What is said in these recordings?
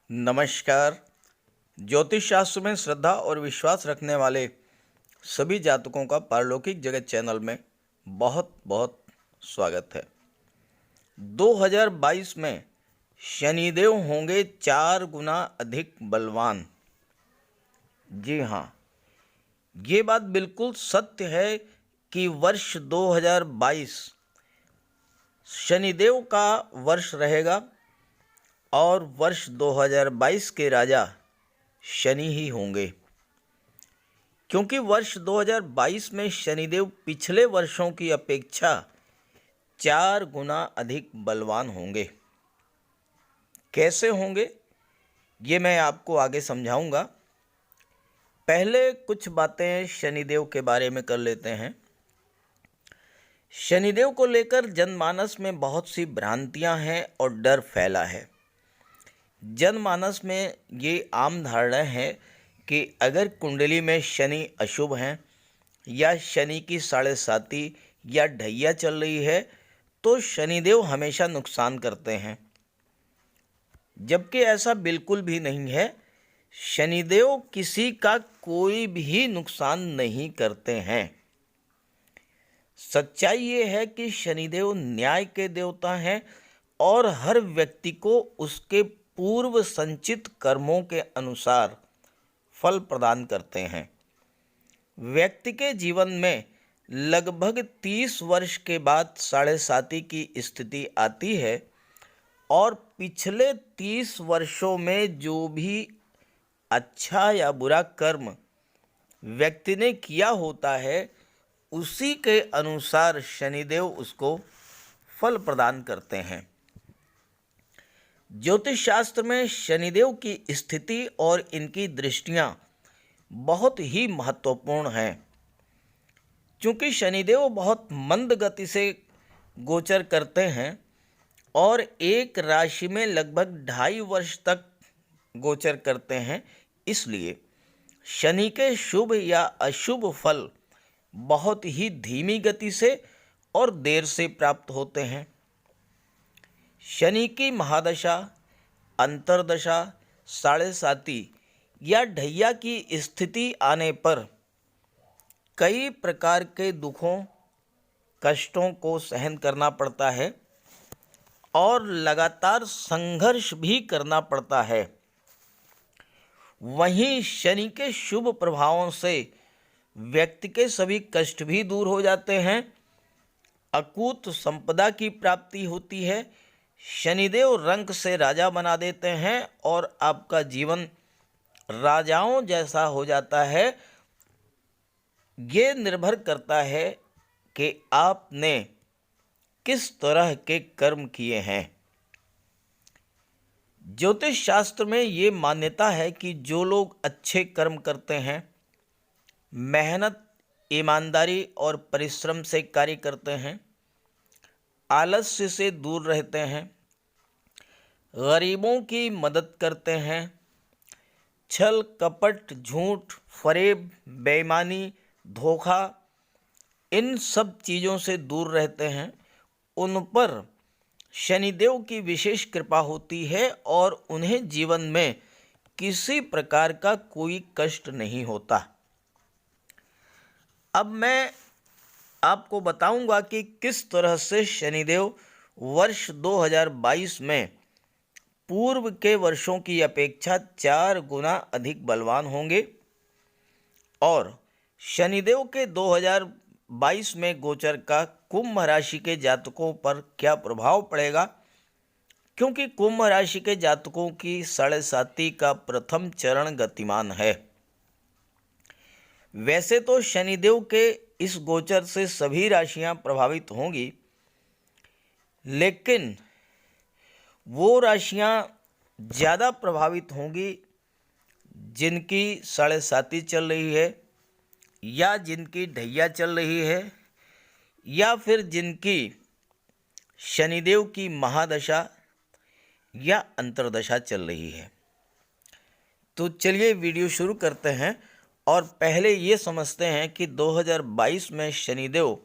नमस्कार। ज्योतिष शास्त्र में श्रद्धा और विश्वास रखने वाले सभी जातकों का पारलौकिक जगत चैनल में बहुत बहुत स्वागत है। 2022 में शनिदेव होंगे 4 गुना अधिक बलवान। जी हाँ, ये बात बिल्कुल सत्य है कि वर्ष 2022 शनिदेव का वर्ष रहेगा और वर्ष 2022 के राजा शनि ही होंगे, क्योंकि वर्ष 2022 में शनिदेव पिछले वर्षों की अपेक्षा 4 गुना अधिक बलवान होंगे। कैसे होंगे ये मैं आपको आगे समझाऊंगा। पहले कुछ बातें शनिदेव के बारे में कर लेते हैं। शनिदेव को लेकर जनमानस में बहुत सी भ्रांतियां हैं और डर फैला है। जनमानस में ये आम धारणा है कि अगर कुंडली में शनि अशुभ हैं या शनि की 7.5 या ढैया चल रही है तो शनिदेव हमेशा नुकसान करते हैं, जबकि ऐसा बिल्कुल भी नहीं है। शनिदेव किसी का कोई भी नुकसान नहीं करते हैं। सच्चाई ये है कि शनिदेव न्याय के देवता हैं और हर व्यक्ति को उसके पूर्व संचित कर्मों के अनुसार फल प्रदान करते हैं। व्यक्ति के जीवन में लगभग 30 वर्ष के बाद 7.5 की स्थिति आती है और पिछले 30 वर्षों में जो भी अच्छा या बुरा कर्म व्यक्ति ने किया होता है उसी के अनुसार शनिदेव उसको फल प्रदान करते हैं। ज्योतिष शास्त्र में शनिदेव की स्थिति और इनकी दृष्टियां बहुत ही महत्वपूर्ण हैं, क्योंकि शनिदेव बहुत मंद गति से गोचर करते हैं और एक राशि में लगभग 2.5 वर्ष तक गोचर करते हैं। इसलिए शनि के शुभ या अशुभ फल बहुत ही धीमी गति से और देर से प्राप्त होते हैं। शनि की महादशा, अंतर्दशा, 7.5 या ढैया की स्थिति आने पर कई प्रकार के दुखों, कष्टों को सहन करना पड़ता है और लगातार संघर्ष भी करना पड़ता है। वहीं शनि के शुभ प्रभावों से व्यक्ति के सभी कष्ट भी दूर हो जाते हैं, अकूत संपदा की प्राप्ति होती है। शनिदेव रंक से राजा बना देते हैं और आपका जीवन राजाओं जैसा हो जाता है। ये निर्भर करता है कि आपने किस तरह के कर्म किए हैं। ज्योतिष शास्त्र में ये मान्यता है कि जो लोग अच्छे कर्म करते हैं, मेहनत, ईमानदारी और परिश्रम से कार्य करते हैं, आलस्य से दूर रहते हैं, गरीबों की मदद करते हैं, छल कपट, झूठ, फरेब, बेईमानी, धोखा, इन सब चीज़ों से दूर रहते हैं, उन पर शनिदेव की विशेष कृपा होती है और उन्हें जीवन में किसी प्रकार का कोई कष्ट नहीं होता। अब मैं आपको बताऊंगा कि किस तरह से शनिदेव वर्ष 2022 में पूर्व के वर्षों की अपेक्षा 4 गुना अधिक बलवान होंगे और शनिदेव के 2022 में गोचर का कुंभ राशि के जातकों पर क्या प्रभाव पड़ेगा, क्योंकि कुंभ राशि के जातकों की 7.5 का प्रथम चरण गतिमान है। वैसे तो शनिदेव के इस गोचर से सभी राशियां प्रभावित होंगी, लेकिन वो राशियां ज़्यादा प्रभावित होंगी जिनकी 7.5 चल रही है या जिनकी ढैया चल रही है या फिर जिनकी शनिदेव की महादशा या अंतर्दशा चल रही है। तो चलिए वीडियो शुरू करते हैं और पहले ये समझते हैं कि 2022 में शनिदेव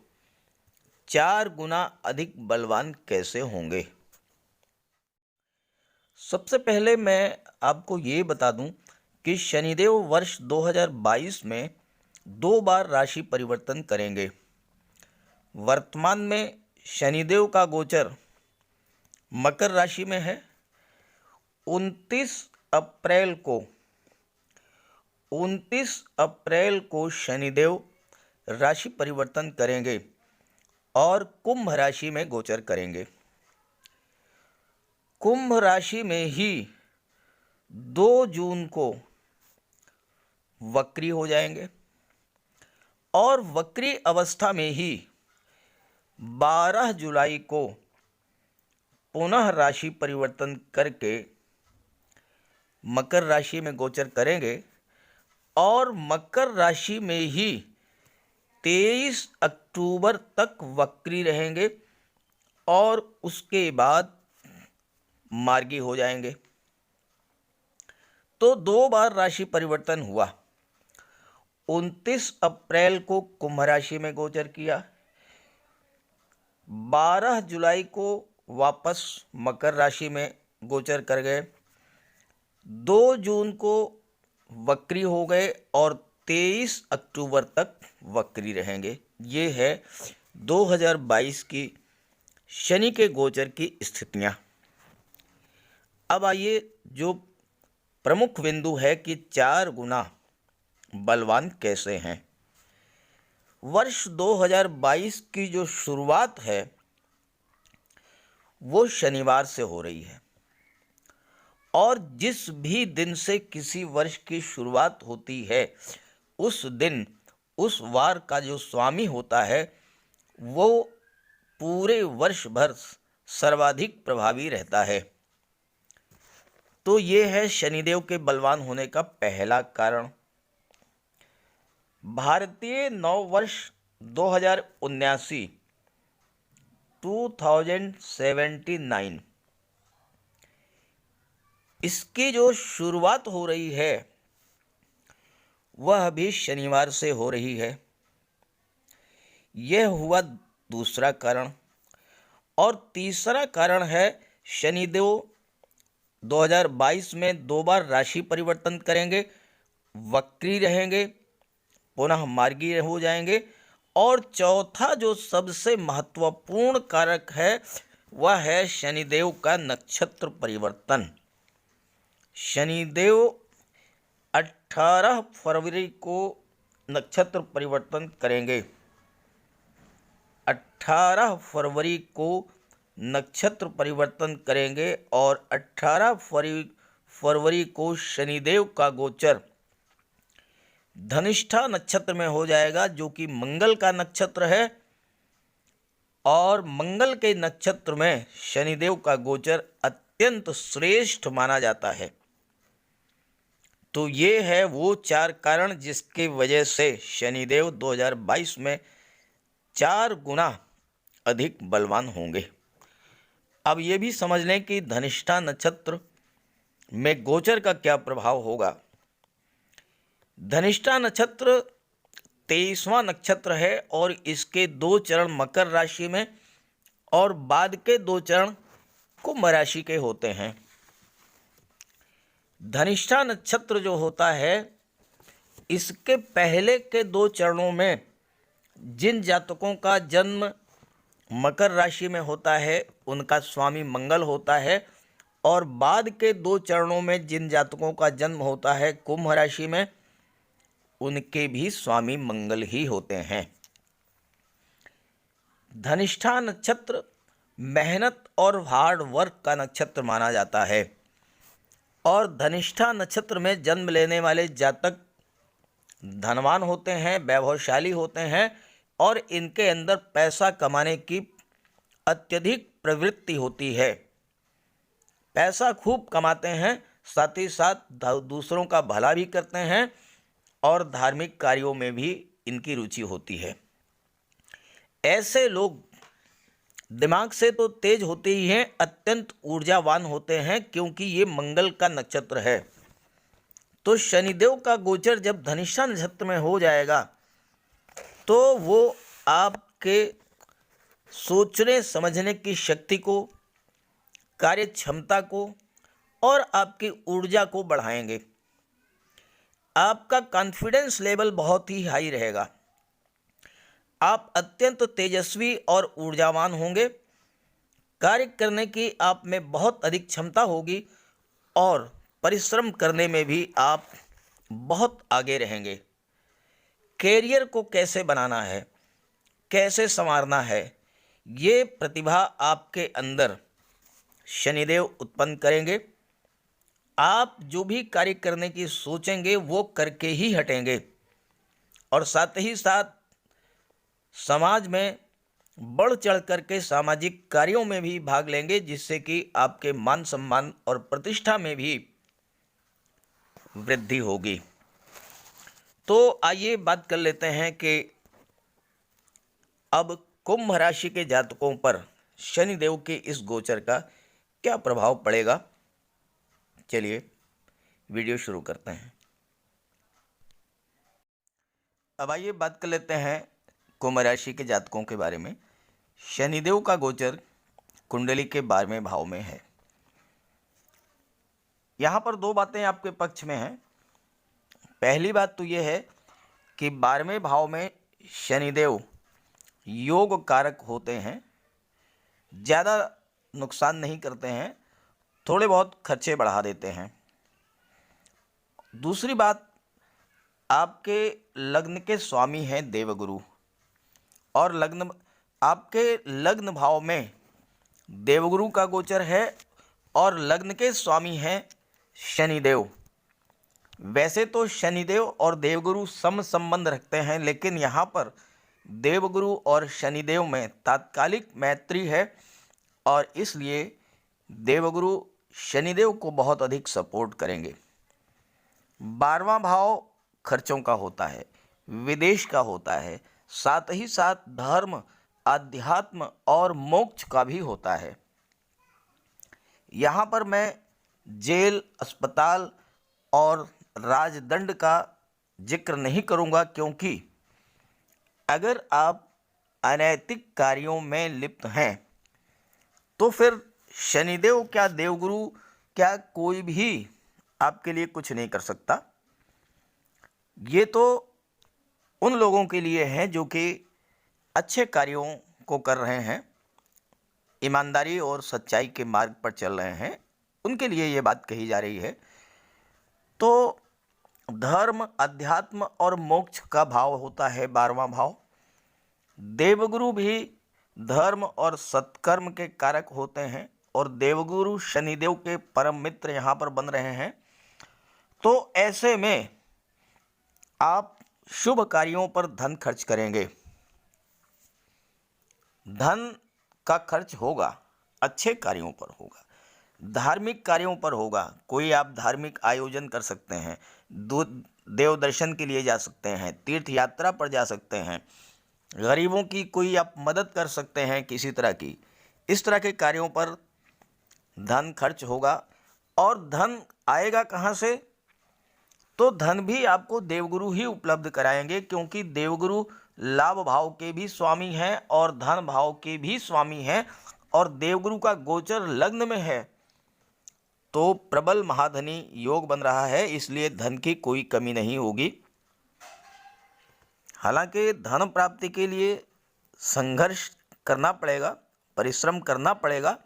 4 गुना अधिक बलवान कैसे होंगे। सबसे पहले मैं आपको ये बता दूं कि शनिदेव वर्ष 2022 में 2 बार राशि परिवर्तन करेंगे। वर्तमान में शनिदेव का गोचर मकर राशि में है। 29 अप्रैल को 29 अप्रैल को शनिदेव राशि परिवर्तन करेंगे और कुंभ राशि में गोचर करेंगे। कुंभ राशि में ही 2 जून को वक्री हो जाएंगे और वक्री अवस्था में ही 12 जुलाई को पुनः राशि परिवर्तन करके मकर राशि में गोचर करेंगे और मकर राशि में ही 23 अक्टूबर तक वक्री रहेंगे और उसके बाद मार्गी हो जाएंगे। तो 2 बार राशि परिवर्तन हुआ। 29 अप्रैल को कुंभ राशि में गोचर किया, 12 जुलाई को वापस मकर राशि में गोचर कर गए, 2 जून को वक्री हो गए और 23 अक्टूबर तक वक्री रहेंगे। ये है 2022 की शनि के गोचर की स्थितियाँ। अब आइए जो प्रमुख बिंदु है कि 4 गुना बलवान कैसे हैं। वर्ष 2022 की जो शुरुआत है वो शनिवार से हो रही है और जिस भी दिन से किसी वर्ष की शुरुआत होती है उस दिन उस वार का जो स्वामी होता है वो पूरे वर्ष भर सर्वाधिक प्रभावी रहता है। तो ये है शनिदेव के बलवान होने का पहला कारण। भारतीय नववर्ष 2079 इसकी जो शुरुआत हो रही है वह भी शनिवार से हो रही है। यह हुआ दूसरा कारण। और तीसरा कारण है शनिदेव 2022 में 2 बार राशि परिवर्तन करेंगे, वक्री रहेंगे, पुनः मार्गी हो जाएंगे। और चौथा जो सबसे महत्वपूर्ण कारक है वह है शनिदेव का नक्षत्र परिवर्तन। शनिदेव 18 फरवरी को नक्षत्र परिवर्तन करेंगे। 18 फरवरी को नक्षत्र परिवर्तन करेंगे और 18 फरवरी को शनिदेव का गोचर धनिष्ठा नक्षत्र में हो जाएगा जो कि मंगल का नक्षत्र है और मंगल के नक्षत्र में शनिदेव का गोचर अत्यंत श्रेष्ठ माना जाता है। तो ये है वो 4 कारण जिसकी वजह से शनिदेव 2022 में 4 गुना अधिक बलवान होंगे। अब ये भी समझ लें कि धनिष्ठा नक्षत्र में गोचर का क्या प्रभाव होगा। धनिष्ठा नक्षत्र 23वां नक्षत्र है और इसके 2 चरण मकर राशि में और बाद के 2 चरण कुंभ राशि के होते हैं। धनिष्ठा नक्षत्र जो होता है इसके पहले के 2 चरणों में जिन जातकों का जन्म मकर राशि में होता है उनका स्वामी मंगल होता है और बाद के 2 चरणों में जिन जातकों का जन्म होता है कुंभ राशि में उनके भी स्वामी मंगल ही होते हैं। धनिष्ठा नक्षत्र मेहनत और हार्ड वर्क का नक्षत्र माना जाता है और धनिष्ठा नक्षत्र में जन्म लेने वाले जातक धनवान होते हैं, वैभवशाली होते हैं और इनके अंदर पैसा कमाने की अत्यधिक प्रवृत्ति होती है। पैसा खूब कमाते हैं, साथ ही साथ दूसरों का भला भी करते हैं और धार्मिक कार्यों में भी इनकी रुचि होती है। ऐसे लोग दिमाग से तो तेज होते ही हैं, अत्यंत ऊर्जावान होते हैं क्योंकि ये मंगल का नक्षत्र है। तो शनिदेव का गोचर जब धनिष्ठा नक्षत्र में हो जाएगा तो वो आपके सोचने समझने की शक्ति को, कार्य क्षमता को और आपकी ऊर्जा को बढ़ाएंगे। आपका कॉन्फिडेंस लेवल बहुत ही हाई रहेगा। आप अत्यंत तेजस्वी और ऊर्जावान होंगे। कार्य करने की आप में बहुत अधिक क्षमता होगी और परिश्रम करने में भी आप बहुत आगे रहेंगे। कैरियर को कैसे बनाना है, कैसे संवारना है, ये प्रतिभा आपके अंदर शनिदेव उत्पन्न करेंगे। आप जो भी कार्य करने की सोचेंगे वो करके ही हटेंगे और साथ ही साथ समाज में बढ़ चढ़ करके सामाजिक कार्यों में भी भाग लेंगे, जिससे कि आपके मान सम्मान और प्रतिष्ठा में भी वृद्धि होगी। तो आइए बात कर लेते हैं कि अब कुंभ राशि के जातकों पर शनिदेव के इस गोचर का क्या प्रभाव पड़ेगा। चलिए वीडियो शुरू करते हैं। अब आइए बात कर लेते हैं कुंभ राशि के जातकों के बारे में। शनिदेव का गोचर कुंडली के 12वें भाव में है। यहाँ पर दो बातें आपके पक्ष में हैं। पहली बात तो यह है कि 12वें भाव में शनिदेव योग कारक होते हैं, ज़्यादा नुकसान नहीं करते हैं, थोड़े बहुत खर्चे बढ़ा देते हैं। दूसरी बात, आपके लग्न के स्वामी हैं देवगुरु और आपके लग्न भाव में देवगुरु का गोचर है और लग्न के स्वामी हैं शनिदेव। वैसे तो शनिदेव और देवगुरु सम संबंध रखते हैं, लेकिन यहाँ पर देवगुरु और शनिदेव में तात्कालिक मैत्री है और इसलिए देवगुरु शनिदेव को बहुत अधिक सपोर्ट करेंगे। 12वां भाव खर्चों का होता है, विदेश का होता है, साथ ही साथ धर्म, अध्यात्म और मोक्ष का भी होता है। यहाँ पर मैं जेल, अस्पताल और राजदंड का जिक्र नहीं करूँगा, क्योंकि अगर आप अनैतिक कार्यों में लिप्त हैं तो फिर शनिदेव क्या, देवगुरु क्या, कोई भी आपके लिए कुछ नहीं कर सकता। ये तो उन लोगों के लिए है जो कि अच्छे कार्यों को कर रहे हैं, ईमानदारी और सच्चाई के मार्ग पर चल रहे हैं, उनके लिए ये बात कही जा रही है। तो धर्म, अध्यात्म और मोक्ष का भाव होता है 12वां भाव। देवगुरु भी धर्म और सत्कर्म के कारक होते हैं और देवगुरु शनिदेव के परम मित्र यहाँ पर बन रहे हैं। तो ऐसे में आप शुभ कार्यों पर धन खर्च करेंगे। धन का खर्च होगा, अच्छे कार्यों पर होगा, धार्मिक कार्यों पर होगा। कोई आप धार्मिक आयोजन कर सकते हैं, देव दर्शन के लिए जा सकते हैं, तीर्थ यात्रा पर जा सकते हैं, गरीबों की कोई आप मदद कर सकते हैं किसी तरह की। इस तरह के कार्यों पर धन खर्च होगा। और धन आएगा कहाँ से? तो धन भी आपको देवगुरु ही उपलब्ध कराएंगे, क्योंकि देवगुरु लाभ भाव के भी स्वामी हैं और धन भाव के भी स्वामी हैं और देवगुरु का गोचर लग्न में है। तो प्रबल महाधनी योग बन रहा है, इसलिए धन की कोई कमी नहीं होगी। हालांकि धन प्राप्ति के लिए संघर्ष करना पड़ेगा, परिश्रम करना पड़ेगा,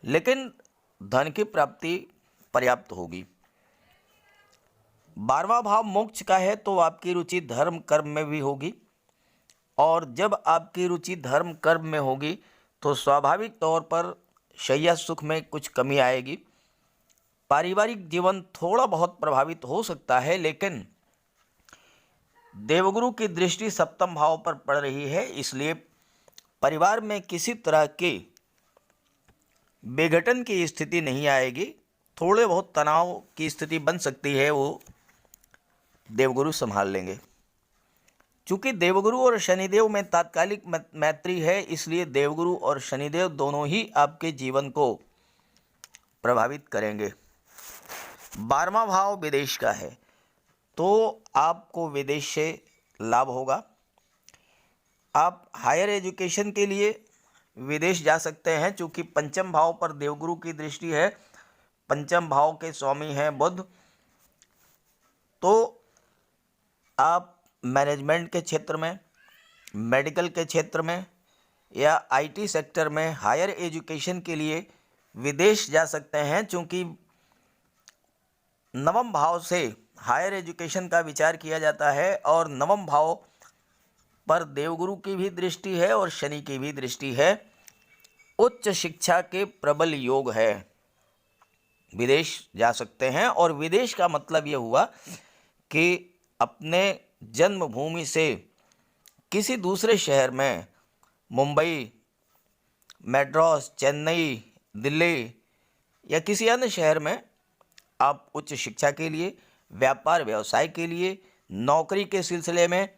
लेकिन धन की प्राप्ति पर्याप्त होगी। 12वां भाव मोक्ष का है, तो आपकी रुचि धर्म कर्म में भी होगी और जब आपकी रुचि धर्म कर्म में होगी तो स्वाभाविक तौर पर शैया सुख में कुछ कमी आएगी। पारिवारिक जीवन थोड़ा बहुत प्रभावित हो सकता है, लेकिन देवगुरु की दृष्टि सप्तम भाव पर पड़ रही है, इसलिए परिवार में किसी तरह के विघटन की स्थिति नहीं आएगी। थोड़े बहुत तनाव की स्थिति बन सकती है, वो देवगुरु संभाल लेंगे। चूँकि देवगुरु और शनिदेव में तात्कालिक मैत्री है, इसलिए देवगुरु और शनिदेव दोनों ही आपके जीवन को प्रभावित करेंगे। 12वां भाव विदेश का है, तो आपको विदेश से लाभ होगा। आप हायर एजुकेशन के लिए विदेश जा सकते हैं। चूँकि पंचम भाव पर देवगुरु की दृष्टि है, पंचम भाव के स्वामी हैं बुध, तो आप मैनेजमेंट के क्षेत्र में, मेडिकल के क्षेत्र में या आईटी सेक्टर में हायर एजुकेशन के लिए विदेश जा सकते हैं। चूँकि नवम भाव से हायर एजुकेशन का विचार किया जाता है और नवम भाव पर देवगुरु की भी दृष्टि है और शनि की भी दृष्टि है। उच्च शिक्षा के प्रबल योग है, विदेश जा सकते हैं। और विदेश का मतलब यह हुआ कि अपने जन्मभूमि से किसी दूसरे शहर में, मुंबई, मैड्रास, चेन्नई, दिल्ली या किसी अन्य शहर में आप उच्च शिक्षा के लिए, व्यापार व्यवसाय के लिए, नौकरी के सिलसिले में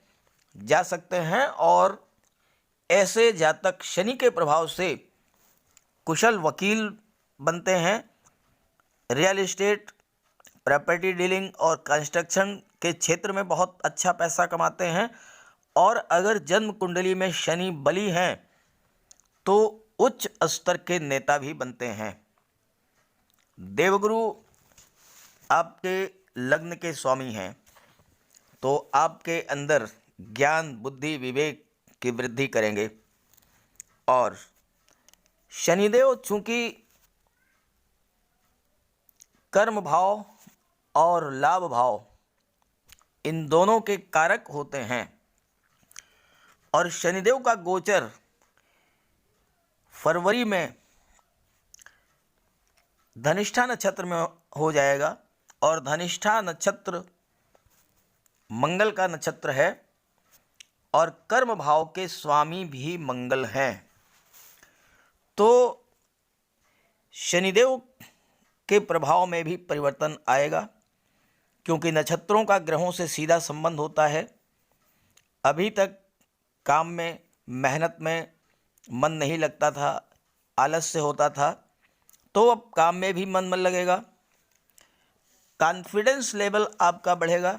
जा सकते हैं। और ऐसे जातक शनि के प्रभाव से कुशल वकील बनते हैं, रियल एस्टेट, प्रॉपर्टी डीलिंग और कंस्ट्रक्शन के क्षेत्र में बहुत अच्छा पैसा कमाते हैं। और अगर जन्म कुंडली में शनि बली हैं तो उच्च स्तर के नेता भी बनते हैं। देवगुरु आपके लग्न के स्वामी हैं, तो आपके अंदर ज्ञान, बुद्धि, विवेक की वृद्धि करेंगे। और शनिदेव चूंकि कर्म भाव और लाभ भाव इन दोनों के कारक होते हैं, और शनिदेव का गोचर फरवरी में धनिष्ठा नक्षत्र में हो जाएगा। और धनिष्ठा नक्षत्र मंगल का नक्षत्र है और कर्म भाव के स्वामी भी मंगल हैं। तो शनिदेव के प्रभाव में भी परिवर्तन आएगा, क्योंकि नक्षत्रों का ग्रहों से सीधा संबंध होता है। अभी तक काम में, मेहनत में मन नहीं लगता था, आलस्य होता था, तो अब काम में भी मन लगेगा, कॉन्फिडेंस लेवल आपका बढ़ेगा,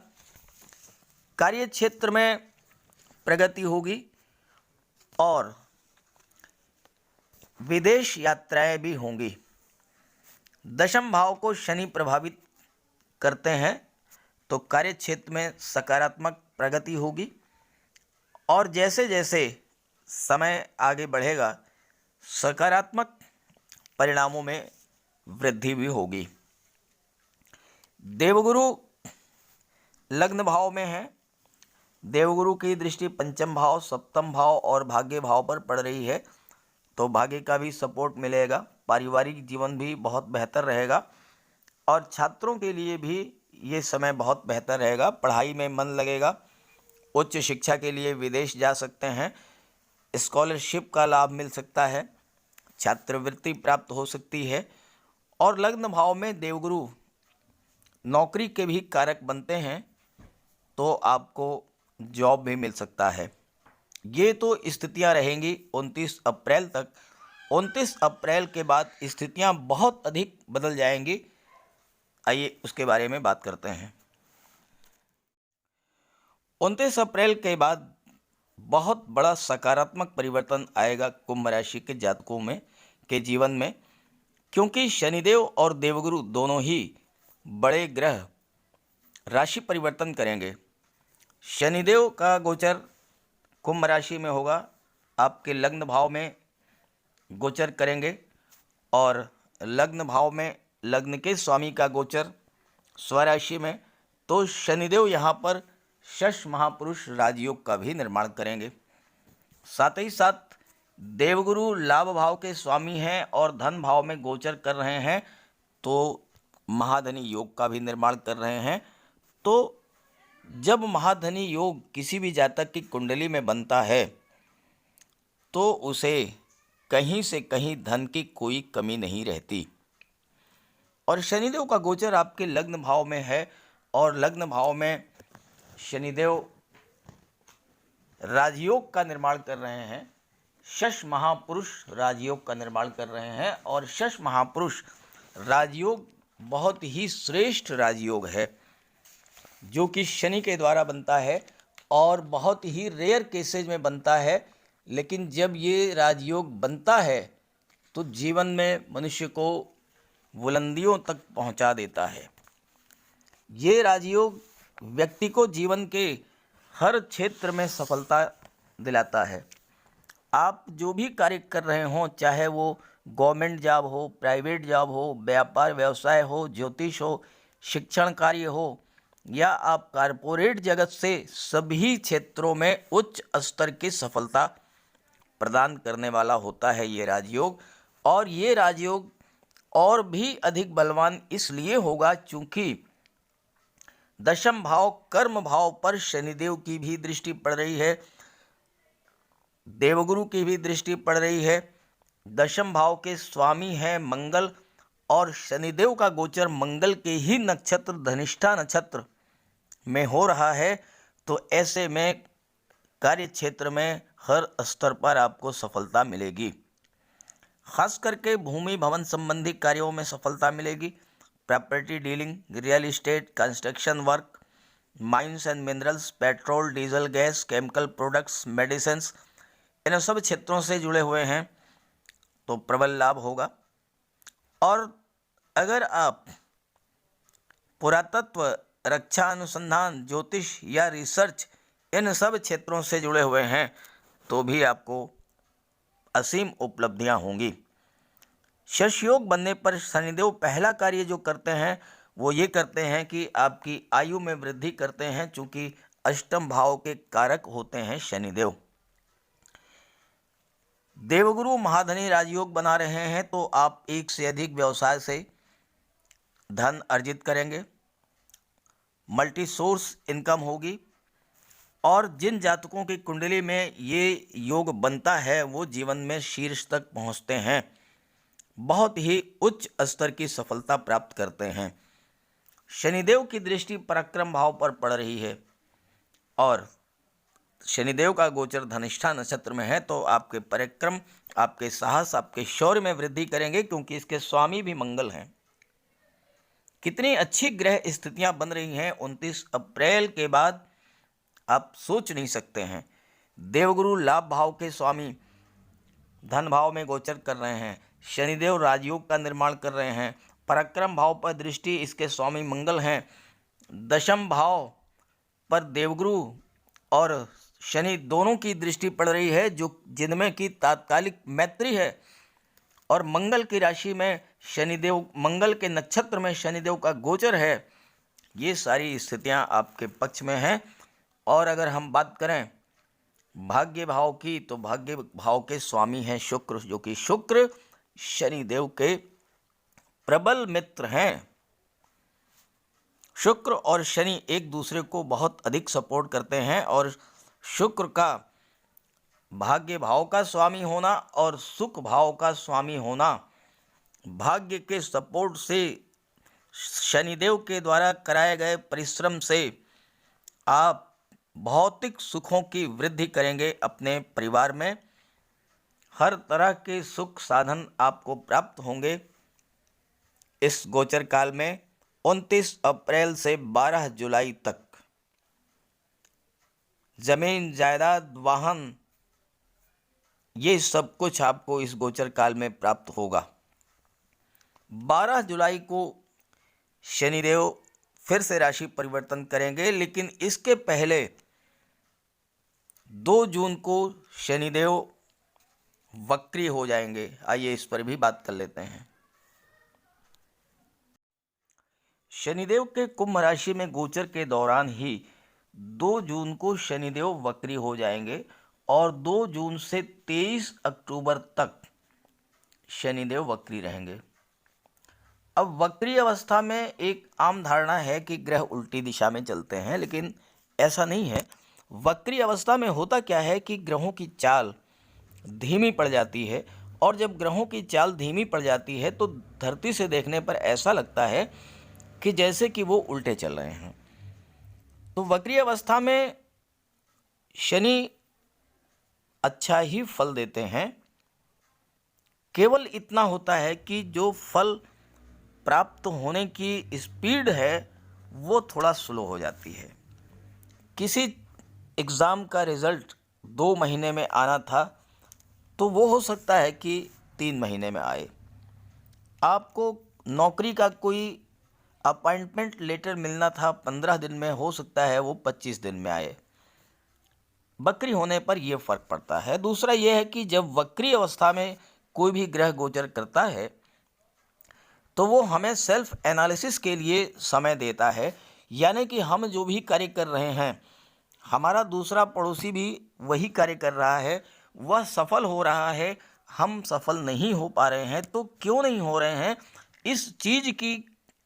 कार्य क्षेत्र में प्रगति होगी और विदेश यात्राएं भी होंगी। दशम भाव को शनि प्रभावित करते हैं, तो कार्य क्षेत्र में सकारात्मक प्रगति होगी। और जैसे जैसे समय आगे बढ़ेगा, सकारात्मक परिणामों में वृद्धि भी होगी। देवगुरु लग्न भाव में है, देवगुरु की दृष्टि पंचम भाव, सप्तम भाव और भाग्य भाव पर पड़ रही है, तो भाग्य का भी सपोर्ट मिलेगा। पारिवारिक जीवन भी बहुत बेहतर रहेगा और छात्रों के लिए भी ये समय बहुत बेहतर रहेगा, पढ़ाई में मन लगेगा। उच्च शिक्षा के लिए विदेश जा सकते हैं, स्कॉलरशिप का लाभ मिल सकता है, छात्रवृत्ति प्राप्त हो सकती है। और लग्न भाव में देवगुरु नौकरी के भी कारक बनते हैं, तो आपको जॉब भी मिल सकता है। ये तो स्थितियां रहेंगी 29 अप्रैल तक। 29 अप्रैल के बाद स्थितियां बहुत अधिक बदल जाएंगी। आइए उसके बारे में बात करते हैं। 29 अप्रैल के बाद बहुत बड़ा सकारात्मक परिवर्तन आएगा कुंभ राशि के जातकों में के जीवन में, क्योंकि शनिदेव और देवगुरु दोनों ही बड़े ग्रह राशि परिवर्तन करेंगे। शनिदेव का गोचर कुंभ राशि में होगा, आपके लग्न भाव में गोचर करेंगे। और लग्न भाव में लग्न के स्वामी का गोचर स्वराशि में, तो शनिदेव यहाँ पर शश महापुरुष राजयोग का भी निर्माण करेंगे। साथ ही साथ देवगुरु लाभ भाव के स्वामी हैं और धन भाव में गोचर कर रहे हैं, तो महाधनी योग का भी निर्माण कर रहे हैं। तो जब महाधनी योग किसी भी जातक की कुंडली में बनता है, तो उसे कहीं से कहीं धन की कोई कमी नहीं रहती। और शनिदेव का गोचर आपके लग्न भाव में है, और लग्न भाव में शनिदेव राजयोग का निर्माण कर रहे हैं, शश महापुरुष राजयोग का निर्माण कर रहे हैं। और शश महापुरुष राजयोग बहुत ही श्रेष्ठ राजयोग है, जो कि शनि के द्वारा बनता है और बहुत ही रेयर केसेज में बनता है। लेकिन जब ये राजयोग बनता है, तो जीवन में मनुष्य को बुलंदियों तक पहुंचा देता है। ये राजयोग व्यक्ति को जीवन के हर क्षेत्र में सफलता दिलाता है। आप जो भी कार्य कर रहे हों, चाहे वो गवर्नमेंट जॉब हो, प्राइवेट जॉब हो, व्यापार व्यवसाय हो, ज्योतिष हो, शिक्षण कार्य हो, या आप कारपोरेट जगत से, सभी क्षेत्रों में उच्च स्तर की सफलता प्रदान करने वाला होता है ये राजयोग। और ये राजयोग और भी अधिक बलवान इसलिए होगा चूंकि दशम भाव कर्म भाव पर शनिदेव की भी दृष्टि पड़ रही है, देवगुरु की भी दृष्टि पड़ रही है। दशम भाव के स्वामी हैं मंगल, और शनिदेव का गोचर मंगल के ही नक्षत्र धनिष्ठा नक्षत्र में हो रहा है। तो ऐसे में कार्य क्षेत्र में हर स्तर पर आपको सफलता मिलेगी। खास करके भूमि भवन संबंधी कार्यों में सफलता मिलेगी। Property dealing, real estate, construction work, mines and minerals, petrol, diesel, gas, chemical products, medicines, इन सब क्षेत्रों से जुड़े हुए हैं तो प्रबल लाभ होगा। और अगर आप पुरातत्व, रक्षा अनुसंधान, ज्योतिष या रिसर्च, इन सब क्षेत्रों से जुड़े हुए हैं तो भी आपको असीम उपलब्धियां होंगी। शश योग बनने पर शनिदेव पहला कार्य जो करते हैं वो ये करते हैं कि आपकी आयु में वृद्धि करते हैं, चूंकि अष्टम भाव के कारक होते हैं शनिदेव। देवगुरु महाधनी राजयोग बना रहे हैं तो आप एक से अधिक व्यवसाय से धन अर्जित करेंगे, मल्टी सोर्स इनकम होगी। और जिन जातकों की कुंडली में ये योग बनता है वो जीवन में शीर्ष तक पहुंचते हैं, बहुत ही उच्च स्तर की सफलता प्राप्त करते हैं। शनिदेव की दृष्टि पराक्रम भाव पर पड़ रही है और शनिदेव का गोचर धनिष्ठा नक्षत्र में है, तो आपके पराक्रम, आपके साहस, आपके शौर्य में वृद्धि करेंगे, क्योंकि इसके स्वामी भी मंगल हैं। कितनी अच्छी ग्रह स्थितियां बन रही हैं 29 अप्रैल के बाद, आप सोच नहीं सकते हैं। देवगुरु लाभ भाव के स्वामी धन भाव में गोचर कर रहे हैं, शनिदेव राजयोग का निर्माण कर रहे हैं, पराक्रम भाव पर दृष्टि इसके स्वामी मंगल हैं, दशम भाव पर देवगुरु और शनि दोनों की दृष्टि पड़ रही है, जो जिनमें की तात्कालिक मैत्री है। और मंगल की राशि में शनिदेव, मंगल के नक्षत्र में शनिदेव का गोचर है। ये सारी स्थितियां आपके पक्ष में हैं। और अगर हम बात करें भाग्य भाव की, तो भाग्य भाव के स्वामी हैं शुक्र, जो कि शुक्र शनिदेव के प्रबल मित्र हैं। शुक्र और शनि एक दूसरे को बहुत अधिक सपोर्ट करते हैं, और शुक्र का भाग्य भाव का स्वामी होना और सुख भाव का स्वामी होना, भाग्य के सपोर्ट से, शनिदेव के द्वारा कराए गए परिश्रम से आप भौतिक सुखों की वृद्धि करेंगे अपने परिवार में। हर तरह के सुख साधन आपको प्राप्त होंगे इस गोचर काल में 29 अप्रैल से 12 जुलाई तक। जमीन, जायदाद, वाहन, ये सब कुछ आपको इस गोचर काल में प्राप्त होगा। 12 जुलाई को शनिदेव फिर से राशि परिवर्तन करेंगे, लेकिन इसके पहले 2 जून को शनिदेव वक्री हो जाएंगे। आइए इस पर भी बात कर लेते हैं। शनिदेव के कुंभ राशि में गोचर के दौरान ही 2 जून को शनिदेव वक्री हो जाएंगे, और 2 जून से 23 अक्टूबर तक शनिदेव वक्री रहेंगे। अब वक्री अवस्था में एक आम धारणा है कि ग्रह उल्टी दिशा में चलते हैं, लेकिन ऐसा नहीं है। वक्री अवस्था में होता क्या है कि ग्रहों की चाल धीमी पड़ जाती है, और जब ग्रहों की चाल धीमी पड़ जाती है तो धरती से देखने पर ऐसा लगता है कि जैसे कि वो उल्टे चल रहे हैं। तो वक्री अवस्था में शनि अच्छा ही फल देते हैं, केवल इतना होता है कि जो फल प्राप्त होने की स्पीड है वो थोड़ा स्लो हो जाती है। किसी एग्ज़ाम का रिज़ल्ट 2 महीने में आना था तो वो हो सकता है कि 3 महीने में आए। आपको नौकरी का कोई अपॉइंटमेंट लेटर मिलना था 15 दिन में, हो सकता है वो 25 दिन में आए। वक्री होने पर यह फर्क पड़ता है। दूसरा यह है कि जब वक्री अवस्था में कोई भी ग्रह गोचर करता है तो वो हमें सेल्फ एनालिसिस के लिए समय देता है, यानी कि हम जो भी कार्य कर रहे हैं, हमारा दूसरा पड़ोसी भी वही कार्य कर रहा है, वह सफल हो रहा है, हम सफल नहीं हो पा रहे हैं, तो क्यों नहीं हो रहे हैं, इस चीज़ की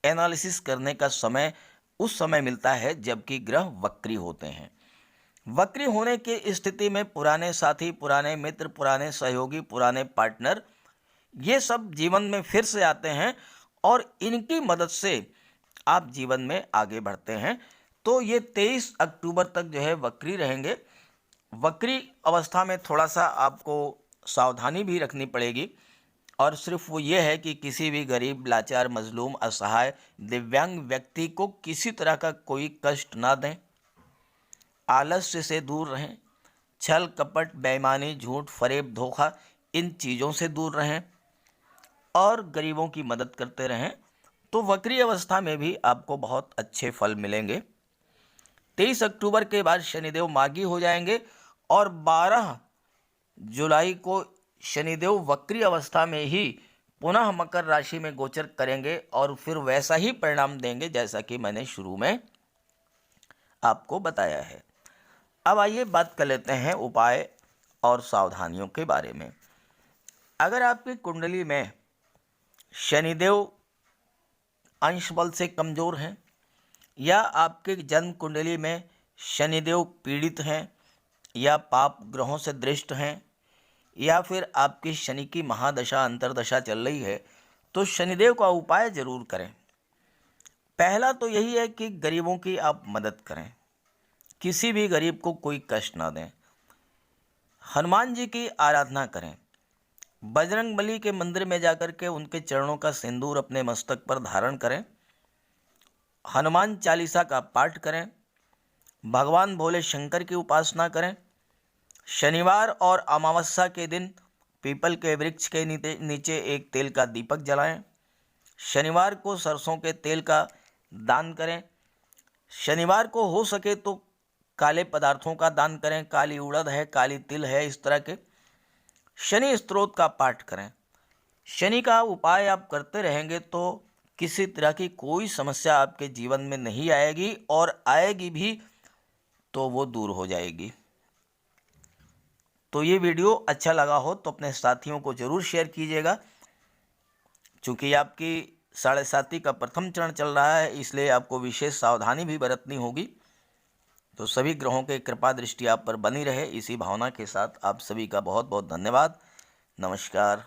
एनालिसिस करने का समय उस समय मिलता है जबकि ग्रह वक्री होते हैं। वक्री होने की स्थिति में पुराने साथी, पुराने मित्र, पुराने सहयोगी, पुराने पार्टनर, ये सब जीवन में फिर से आते हैं और इनकी मदद से आप जीवन में आगे बढ़ते हैं। तो ये 23 अक्टूबर तक जो है वक्री रहेंगे। वक्री अवस्था में थोड़ा सा आपको सावधानी भी रखनी पड़ेगी, और सिर्फ वो ये है कि किसी भी गरीब, लाचार, मजलूम, असहाय, दिव्यांग व्यक्ति को किसी तरह का कोई कष्ट ना दें। आलस्य से दूर रहें। छल, कपट, बेईमानी, झूठ, फरेब, धोखा, इन चीज़ों से दूर रहें और गरीबों की मदद करते रहें। तो वक्री अवस्था में भी आपको बहुत अच्छे फल मिलेंगे। 23 अक्टूबर के बाद शनिदेव मागी हो जाएंगे और 12 जुलाई को शनिदेव वक्री अवस्था में ही पुनः मकर राशि में गोचर करेंगे और फिर वैसा ही परिणाम देंगे जैसा कि मैंने शुरू में आपको बताया है। अब आइए बात कर लेते हैं उपाय और सावधानियों के बारे में। अगर आपकी कुंडली में शनिदेव अंश बल से कमज़ोर हैं, या आपके जन्म कुंडली में शनिदेव पीड़ित हैं, या पाप ग्रहों से दृष्ट हैं, या फिर आपकी शनि की महादशा अंतरदशा चल रही है, तो शनिदेव का उपाय जरूर करें। पहला तो यही है कि गरीबों की आप मदद करें, किसी भी गरीब को कोई कष्ट ना दें। हनुमान जी की आराधना करें। बजरंगबली के मंदिर में जाकर के उनके चरणों का सिंदूर अपने मस्तक पर धारण करें। हनुमान चालीसा का पाठ करें। भगवान भोले शंकर की उपासना करें। शनिवार और अमावस्या के दिन पीपल के वृक्ष के नीचे एक तेल का दीपक जलाएं। शनिवार को सरसों के तेल का दान करें। शनिवार को हो सके तो काले पदार्थों का दान करें, काली उड़द है, काली तिल है, इस तरह के। शनि स्तोत्र का पाठ करें। शनि का उपाय आप करते रहेंगे तो किसी तरह की कोई समस्या आपके जीवन में नहीं आएगी, और आएगी भी तो वो दूर हो जाएगी। तो ये वीडियो अच्छा लगा हो तो अपने साथियों को ज़रूर शेयर कीजिएगा। चूँकि आपकी 7.5 का प्रथम चरण चल रहा है, इसलिए आपको विशेष सावधानी भी बरतनी होगी। तो सभी ग्रहों के कृपा दृष्टि आप पर बनी रहे, इसी भावना के साथ आप सभी का बहुत बहुत धन्यवाद। नमस्कार।